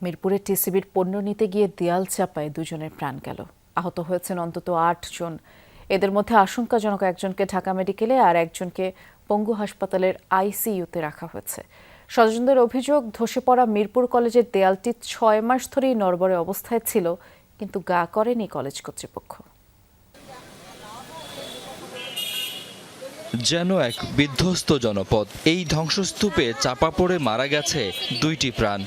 মিরপুরে টিসিবির পণ্য নিতে গিয়ে দেয়াল চাপায় দুজনের প্রাণ গেল। আহত হয়েছেন অন্তত ৮ জন। এদের মধ্যে আশঙ্কাজনক একজনকে ঢাকা মেডিকেলে আর একজনকে পঙ্গু হাসপাতালের আইসিইউতে রাখা হয়েছে। স্বজনদের অভিযোগ, ধসে পড়া মিরপুর কলেজের দেয়ালটি ৬ মাস ধরেই নড়বড়ে অবস্থায় ছিল, কিন্তু গা করেনি কলেজ কর্তৃপক্ষ। যেন এক বিধ্বস্ত জনপদ। এই ধ্বংসস্তূপে চাপা পড়ে মারা গেছে ২টি প্রাণ।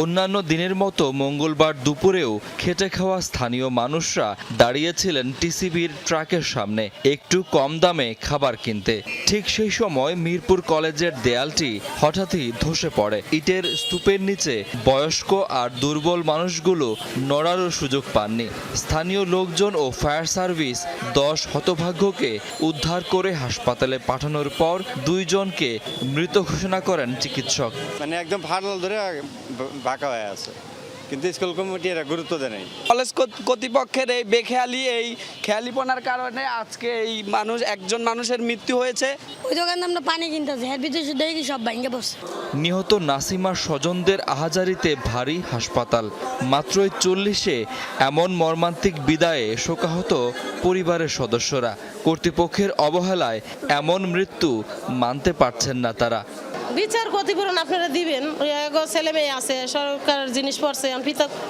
অন্যান্য দিনের মতো মঙ্গলবার দুপুরেও খেটে খাওয়া স্থানীয় মানুষরা দাঁড়িয়েছিলেন টিসিবির ট্রাকের সামনে একটু কম দামে খাবার কিনতে। ঠিক সেই সময় মিরপুর কলেজের দেয়ালটি হঠাৎই ধসে পড়ে। ইটের স্তূপের নিচে বয়স্ক আর দুর্বল মানুষগুলো নড়ারও সুযোগ পাননি। স্থানীয় লোকজন ও ফায়ার সার্ভিস ১০ হতভাগ্যকে উদ্ধার করে হাসপাতালে পাঠানোর পর ২ জনকে মৃত ঘোষণা করেন চিকিৎসক। মানে একদম ফাটল ধরে বাঁকা হয়ে আছে, কিন্তু স্কুল কমিটি এরা গুরুত্ব দেয় নাই। কলেজ কর্তৃপক্ষের এই খেয়ালিপনার কারণে আজকে এই একজন মানুষের মৃত্যু হয়েছে। ওই দোকানে আমরা পানি কিনতেছি, এর ভিতরে দেখি সব ভেঙে পড়ছে। নিহত নাসিমার স্বজনদের আহাজারিতে ভারী হাসপাতাল। মাত্রই ৪০-এ এমন মর্মান্তিক বিদায়ে শোকাহত পরিবারের সদস্যরা। কর্তৃপক্ষের অবহেলায় এমন মৃত্যু মানতে পারছেন না তারা। বিচার ক্ষতিপূরণ আপনারা দিবেন, ছেলে মেয়ে আছে, সরকার জিনিস পড়ছে,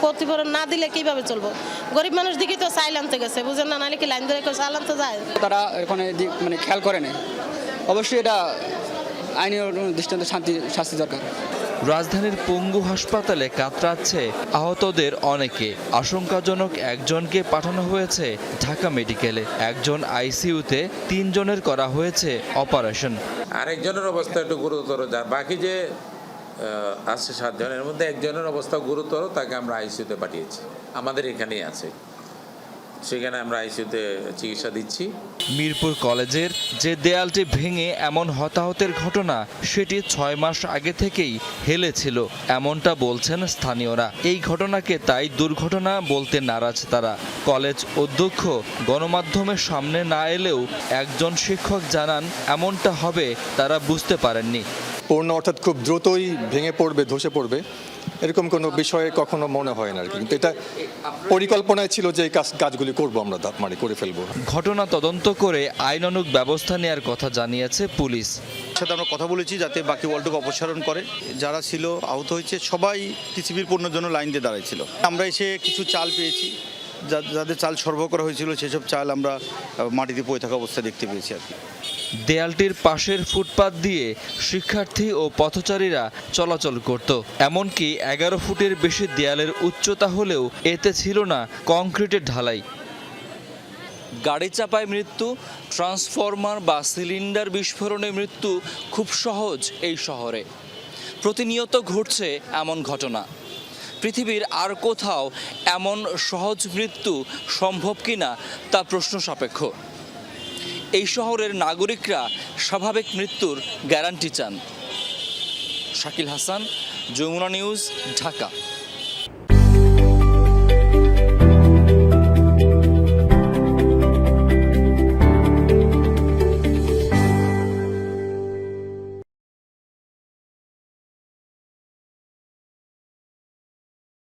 ক্ষতিপূরণ না দিলে কিভাবে চলবো? গরিব মানুষ দিকে তো চাইল আনতে গেছে, বুঝেন না, নাহলে কি লাইন ধরে কেউ চাল আনতে যায়? তারা এখানে খেয়াল করে না। অবশ্যই এটা আইনের দৃষ্টান্ত শাস্তি দরকার। রাজধানীর পঙ্গু হাসপাতালে কাতরাচ্ছে আহতদের অনেকে। আশঙ্কাজনক একজনকে পাঠানো হয়েছে ঢাকা মেডিকেলে, একজন আইসিইউতে, ৩ জনের করা হয়েছে অপারেশন। আরেকজনের অবস্থা একটু গুরুতর, যার বাকি যে আছে ৭ জনের মধ্যে একজনের অবস্থা গুরুতর, তাকে আমরা আইসিইউতে পাঠিয়েছি। আমাদের এখানেই আছে, সেখানে আমরা আইসিইউতে চিকিৎসা দিচ্ছি। মিরপুর কলেজের যে দেয়ালটি ভেঙে এমন হতাহতের ঘটনা, সেটি ৬ মাস আগে থেকেই হেলেছিল, এমনটা বলছেন স্থানীয়রা। এই ঘটনাকে তাই দুর্ঘটনা বলতে নারাজ তারা। কলেজ অধ্যক্ষ গণমাধ্যমের সামনে না এলেও একজন শিক্ষক জানান, এমনটা হবে তারা বুঝতে পারেননি। পূর্ণ অর্থাৎ খুব দ্রুতই ভেঙে পড়বে, ধসে পড়বে, এরকম কোনো বিষয়ে কখনো মনে হয় না আর কি। কিন্তু এটা পরিকল্পনায় ছিল যে এই কাজগুলি করবো, আমরা করে ফেলবো। ঘটনা তদন্ত করে আইনানুগ ব্যবস্থা নেওয়ার কথা জানিয়েছে পুলিশ। সাথে আমরা কথা বলেছি যাতে বাকি ওয়ার্ডটুকু অপসারণ করে। যারা ছিল আহত হয়েছে সবাই টিসিবির পণ্যের জন্য লাইন দিয়ে দাঁড়াইছিল। আমরা এসে কিছু চাল পেয়েছি, যাদের চাল সরবরাহ করা হয়েছিল সেসব চাল আমরা মাটিতে পড়ে থাকা অবস্থায় দেখতে পেয়েছি আর কি। দেয়ালটির পাশের ফুটপাত দিয়ে শিক্ষার্থী ও পথচারীরা চলাচল করত। এমনকি ১১ ফুটের বেশি দেয়ালের উচ্চতা হলেও এতে ছিল না কংক্রিটের ঢালাই। গাড়ি চাপায় মৃত্যু, ট্রান্সফরমার বা সিলিন্ডার বিস্ফোরণে মৃত্যু খুব সহজ এই শহরে। প্রতিনিয়ত ঘটছে এমন ঘটনা। পৃথিবীর আর কোথাও এমন সহজ মৃত্যু সম্ভব কিনা তা প্রশ্ন সাপেক্ষ। এই শহরের নাগরিকরা স্বাভাবিক মৃত্যুর গ্যারান্টি চান। শাকিল হাসান, যমুনা নিউজ, ঢাকা।